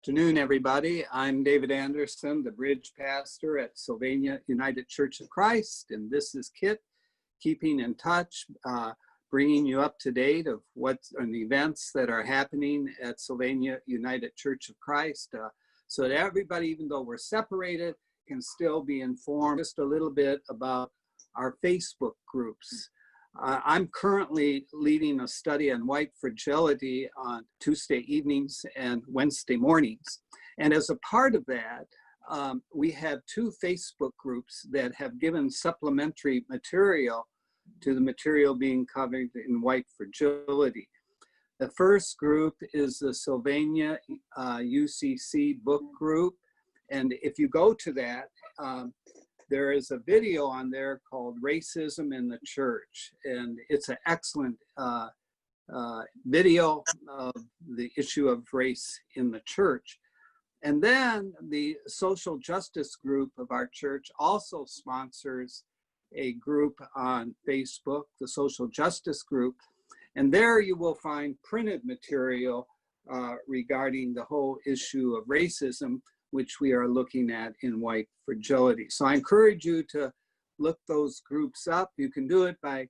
Afternoon, everybody. I'm David Anderson, the bridge pastor at Sylvania United Church of Christ, and this is Kit, keeping in touch, bringing you up to date of what are the events that are happening at Sylvania United Church of Christ, so that everybody, even though we're separated, can still be informed just a little bit about our Facebook groups. I'm currently leading a study on white fragility on Tuesday evenings and Wednesday mornings. And as a part of that, we have two Facebook groups that have given supplementary material to the material being covered in white fragility. The first group is the Sylvania UCC book group. And if you go to that, there is a video on there called Racism in the Church, and it's an excellent video of the issue of race in the church. And then the social justice group of our church also sponsors a group on Facebook, the social justice group, and there you will find printed material regarding the whole issue of racism, which we are looking at in white fragility. So I encourage you to look those groups up. You can do it by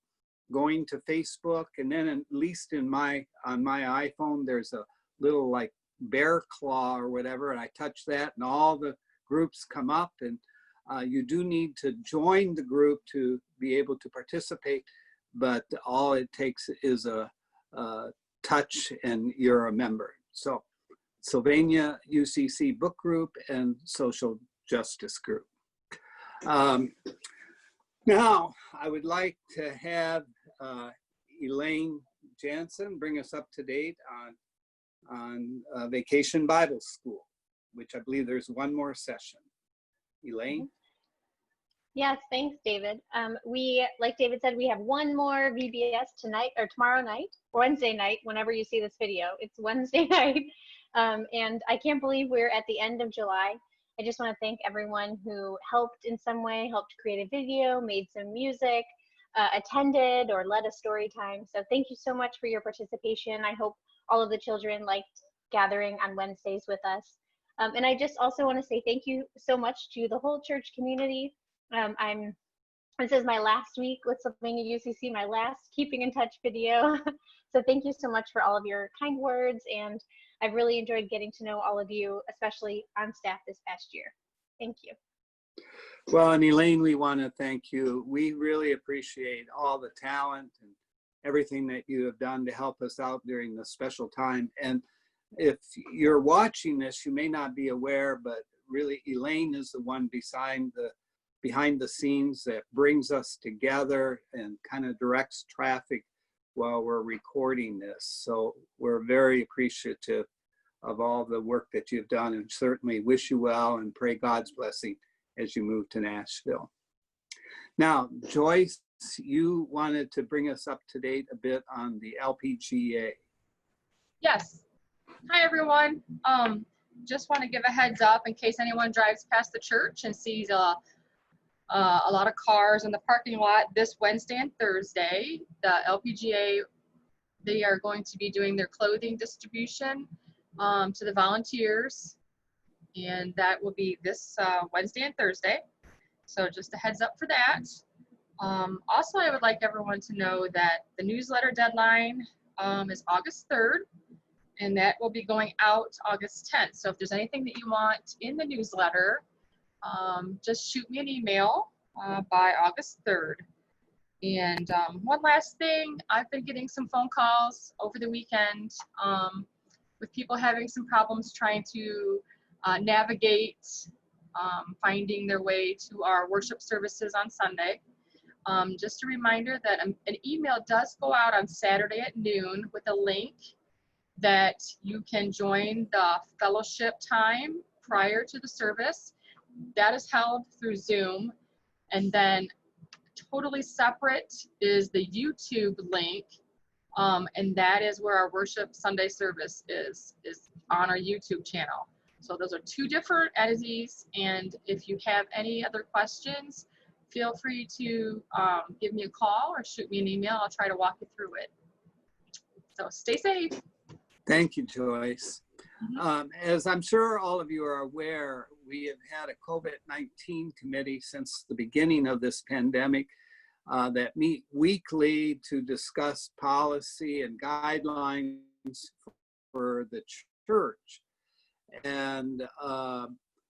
going to Facebook, and then at least on my iPhone, there's a little like bear claw or whatever, and I touch that and all the groups come up, and you do need to join the group to be able to participate, but all it takes is a touch and you're a member. So Sylvania UCC book group and social justice group. Now, I would like to have Elaine Jansen bring us up to date on Vacation Bible School, which I believe there's one more session. Elaine? Yes, thanks, David. Like David said, we have one more VBS tonight or tomorrow night, or Wednesday night, whenever you see this video. It's Wednesday night. And I can't believe we're at the end of July. I just want to thank everyone who helped in some way, helped create a video, made some music, attended, or led a story time. So thank you so much for your participation. I hope all of the children liked gathering on Wednesdays with us. And I just also want to say thank you so much to the whole church community. This is my last week with Sylvania UCC, my last Keeping in Touch video. So thank you so much for all of your kind words, and I've really enjoyed getting to know all of you, especially on staff this past year. Thank you. Well, and Elaine, we want to thank you. We really appreciate all the talent and everything that you have done to help us out during this special time. And if you're watching this, you may not be aware, but really Elaine is the one behind the scenes that brings us together and kind of directs traffic while we're recording this. So we're very appreciative of all the work that you've done, and certainly wish you well and pray God's blessing as you move to Nashville. Now, Joyce, you wanted to bring us up to date a bit on the LPGA. Yes. Hi, everyone. Just want to give a heads up in case anyone drives past the church and sees a lot of cars in the parking lot this Wednesday and Thursday. The LPGA, they are going to be doing their clothing distribution to the volunteers, and that will be this Wednesday and Thursday. So just a heads up for that. Also, I would like everyone to know that the newsletter deadline is August 3rd, and that will be going out August 10th. So if there's anything that you want in the newsletter, just shoot me an email by August 3rd. And one last thing, I've been getting some phone calls over the weekend with people having some problems trying to navigate finding their way to our worship services on Sunday. Just a reminder that an email does go out on Saturday at noon with a link that you can join the fellowship time prior to the service. That is held through Zoom. And then totally separate is the YouTube link, and that is where our worship Sunday service is on our YouTube channel. So those are two different entities, and if you have any other questions, feel free to give me a call or shoot me an email. I'll try to walk you through it. So stay safe. Thank you, Joyce. As I'm sure all of you are aware, we have had a COVID-19 committee since the beginning of this pandemic that meet weekly to discuss policy and guidelines for the church. And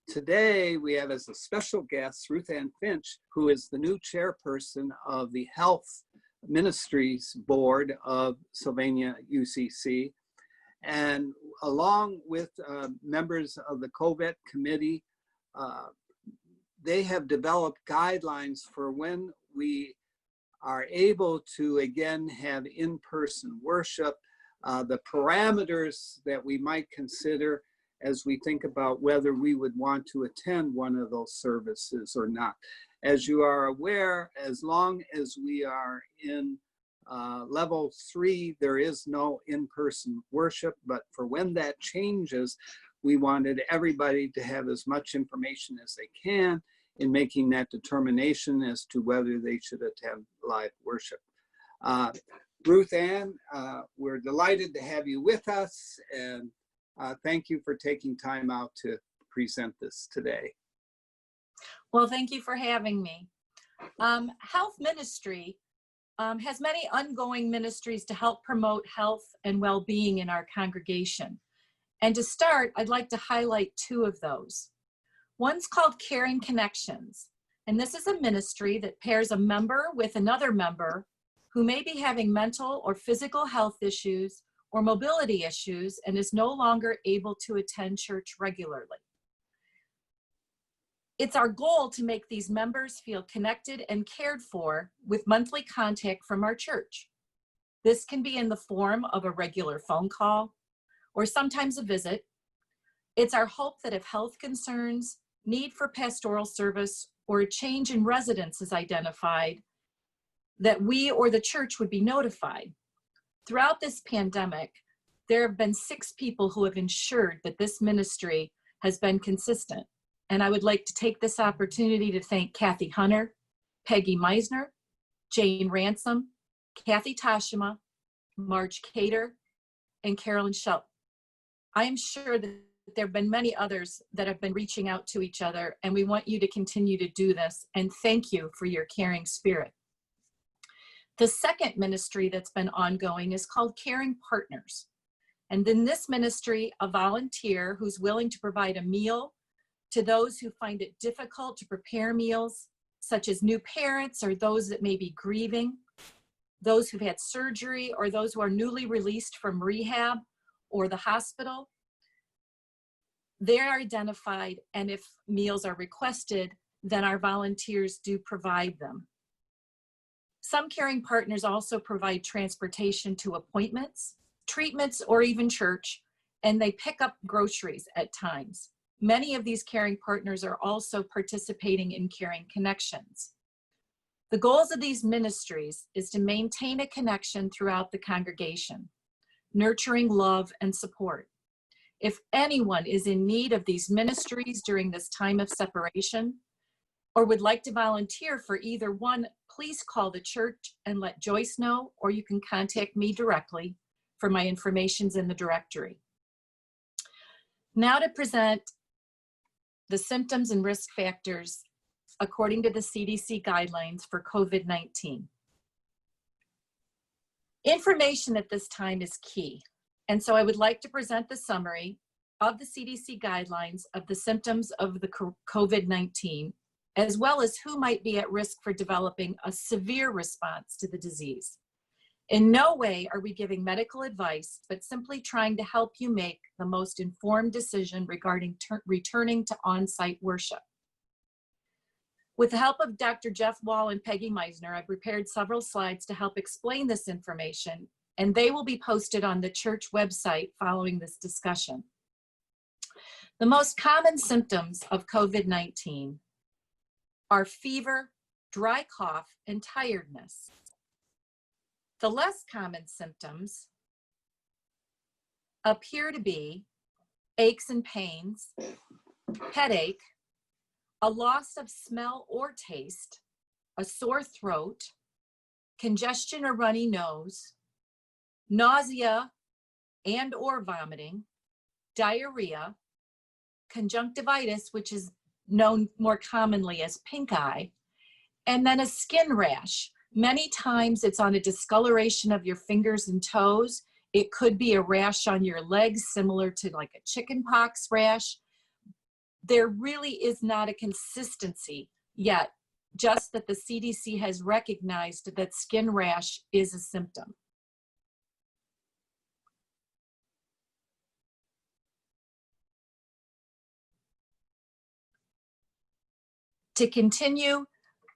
today we have as a special guest Ruth Ann Finch, who is the new chairperson of the Health Ministries Board of Sylvania UCC. And along with members of the COVID committee, they have developed guidelines for when we are able to again have in-person worship, the parameters that we might consider as we think about whether we would want to attend one of those services or not. As you are aware, as long as we are in level 3, there is no in-person worship, but for when that changes, we wanted everybody to have as much information as they can in making that determination as to whether they should attend live worship. Ruth Ann, we're delighted to have you with us, and thank you for taking time out to present this today. Well, thank you for having me. Health Ministry has many ongoing ministries to help promote health and well-being in our congregation. And to start, I'd like to highlight 2 of those. One's called Caring Connections, and this is a ministry that pairs a member with another member who may be having mental or physical health issues or mobility issues and is no longer able to attend church regularly. It's our goal to make these members feel connected and cared for with monthly contact from our church. This can be in the form of a regular phone call or sometimes a visit. It's our hope that if health concerns, need for pastoral service, or a change in residence is identified, that we or the church would be notified. Throughout this pandemic, there have been 6 people who have ensured that this ministry has been consistent. And I would like to take this opportunity to thank Kathy Hunter, Peggy Meisner, Jane Ransom, Kathy Tashima, Marge Cater, and Carolyn Schultz. I am sure that there have been many others that have been reaching out to each other, and we want you to continue to do this, and thank you for your caring spirit. The second ministry that's been ongoing is called Caring Partners. And in this ministry, a volunteer who's willing to provide a meal to those who find it difficult to prepare meals, such as new parents or those that may be grieving, those who've had surgery, or those who are newly released from rehab or the hospital. They're identified, and if meals are requested, then our volunteers do provide them. Some Caring Partners also provide transportation to appointments, treatments, or even church, and they pick up groceries at times. Many of these Caring Partners are also participating in Caring Connections. The goals of these ministries is to maintain a connection throughout the congregation, nurturing love and support. If anyone is in need of these ministries during this time of separation, or would like to volunteer for either one, please call the church and let Joyce know, or you can contact me directly for my information's in the directory. Now to present the symptoms and risk factors according to the CDC guidelines for COVID-19. Information at this time is key, and so I would like to present the summary of the CDC guidelines of the symptoms of the COVID-19, as well as who might be at risk for developing a severe response to the disease. In no way are we giving medical advice, but simply trying to help you make the most informed decision regarding returning to on-site worship. With the help of Dr. Jeff Wall and Peggy Meisner, I prepared several slides to help explain this information, and they will be posted on the church website following this discussion. The most common symptoms of COVID-19 are fever, dry cough, and tiredness. The less common symptoms appear to be aches and pains, headache, a loss of smell or taste, a sore throat, congestion or runny nose, nausea and or vomiting, diarrhea, conjunctivitis, which is known more commonly as pink eye, and then a skin rash. Many times it's on a discoloration of your fingers and toes. It could be a rash on your legs, similar to like a chickenpox rash. There really is not a consistency yet, just that the CDC has recognized that skin rash is a symptom. To continue,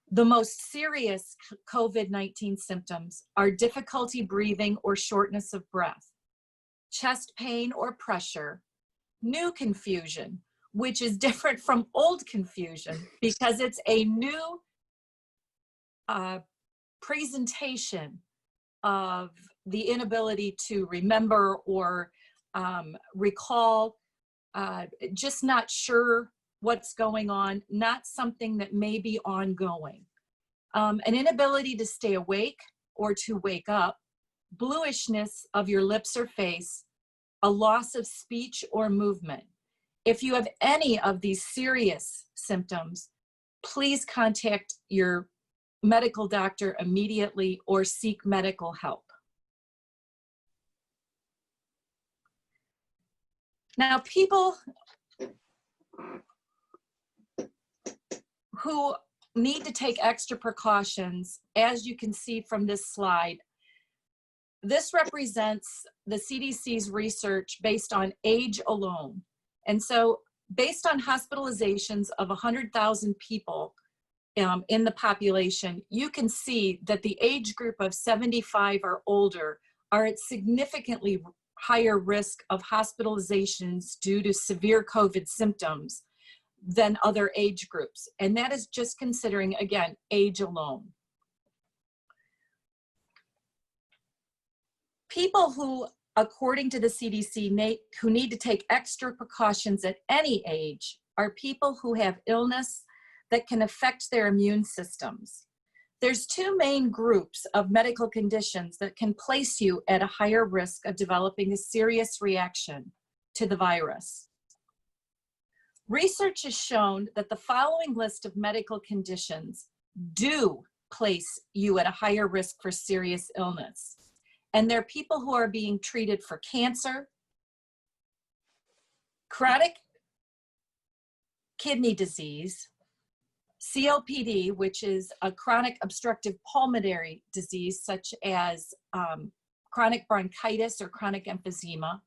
the most serious COVID-19 symptoms are difficulty breathing or shortness of breath, chest pain or pressure, new confusion, which is different from old confusion because it's a new presentation of the inability to remember or recall, just not sure what's going on, not something that may be ongoing. An inability to stay awake or to wake up, bluishness of your lips or face, a loss of speech or movement. If you have any of these serious symptoms, please contact your medical doctor immediately or seek medical help. Now, people who need to take extra precautions, as you can see from this slide, this represents the CDC's research based on age alone. And so based on hospitalizations of 100,000 people in the population, you can see that the age group of 75 or older are at significantly higher risk of hospitalizations due to severe COVID symptoms than other age groups. And that is just considering, again, age alone. People who, according to the CDC, who need to take extra precautions at any age are people who have illness that can affect their immune systems. There's two main groups of medical conditions that can place you at a higher risk of developing a serious reaction to the virus. Research has shown that the following list of medical conditions do place you at a higher risk for serious illness. And they're people who are being treated for cancer, chronic kidney disease, COPD, which is a chronic obstructive pulmonary disease such as chronic bronchitis or chronic emphysema,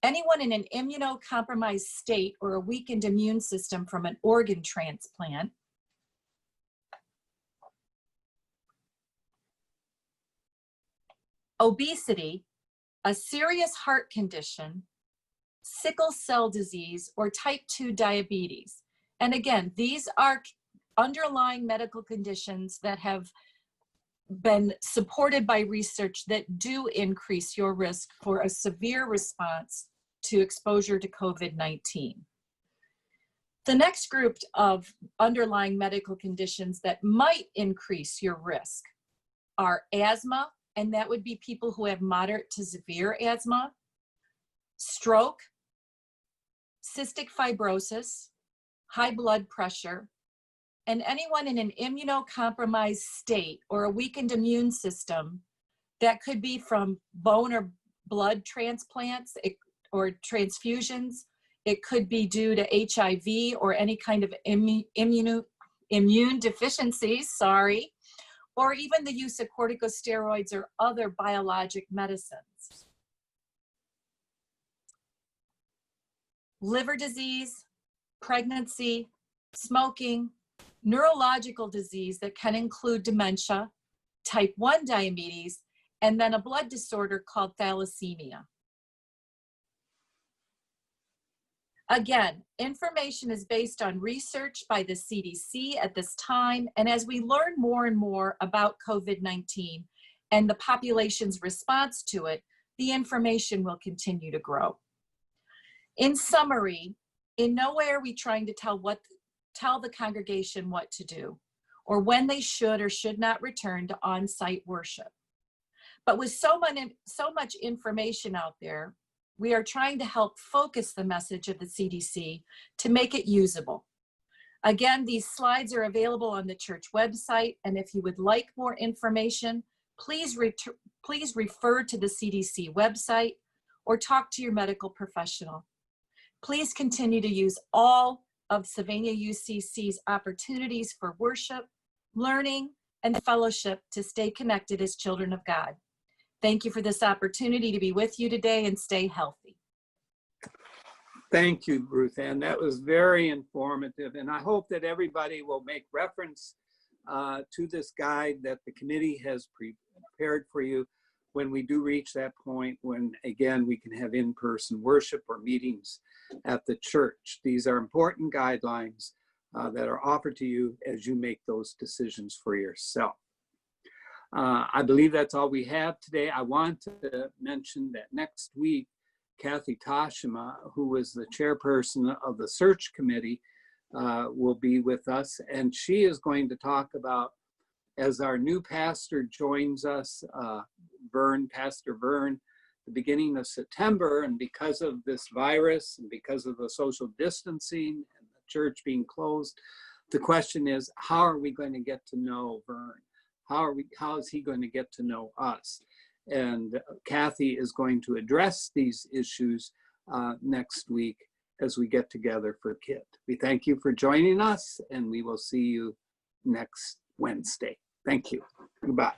anyone in an immunocompromised state or a weakened immune system from an organ transplant, obesity, a serious heart condition, sickle cell disease, or type 2 diabetes. And again, these are underlying medical conditions that have been supported by research that do increase your risk for a severe response to exposure to COVID-19. The next group of underlying medical conditions that might increase your risk are asthma, and that would be people who have moderate to severe asthma, stroke, cystic fibrosis, high blood pressure, and anyone in an immunocompromised state or a weakened immune system. That could be from bone or blood transplants or transfusions. It could be due to HIV or any kind of immune deficiencies, or even the use of corticosteroids or other biologic medicines. Liver disease, pregnancy, smoking, neurological disease that can include dementia, type 1 diabetes, and then a blood disorder called thalassemia. Again, information is based on research by the CDC at this time, and as we learn more and more about COVID-19 and the population's response to it, the information will continue to grow. In summary, in no way are we trying to tell the congregation what to do or when they should or should not return to on-site worship. But with so much information out there, We are trying to help focus the message of the CDC to make it usable. Again, these slides are available on the church website, and if you would like more information, please refer to the CDC website or talk to your medical professional. Please continue to use all of Sylvania UCC's opportunities for worship, learning, and fellowship to stay connected as children of God. Thank you for this opportunity to be with you today, and stay healthy. Thank you, Ruth Ann. That was very informative, and I hope that everybody will make reference to this guide that the committee has prepared for you when we do reach that point when, again, we can have in-person worship or meetings at the church. These are important guidelines that are offered to you as you make those decisions for yourself. I believe that's all we have today. I want to mention that next week, Kathy Toshima, who was the chairperson of the search committee, will be with us, and she is going to talk about, as our new pastor joins us, Pastor Vern, the beginning of September, and because of this virus and because of the social distancing and the church being closed, the question is, how are we going to get to know Vern? How is he going to get to know us? And Kathy is going to address these issues next week as we get together for KIT. We thank you for joining us, and we will see you next Wednesday. Thank you. Goodbye.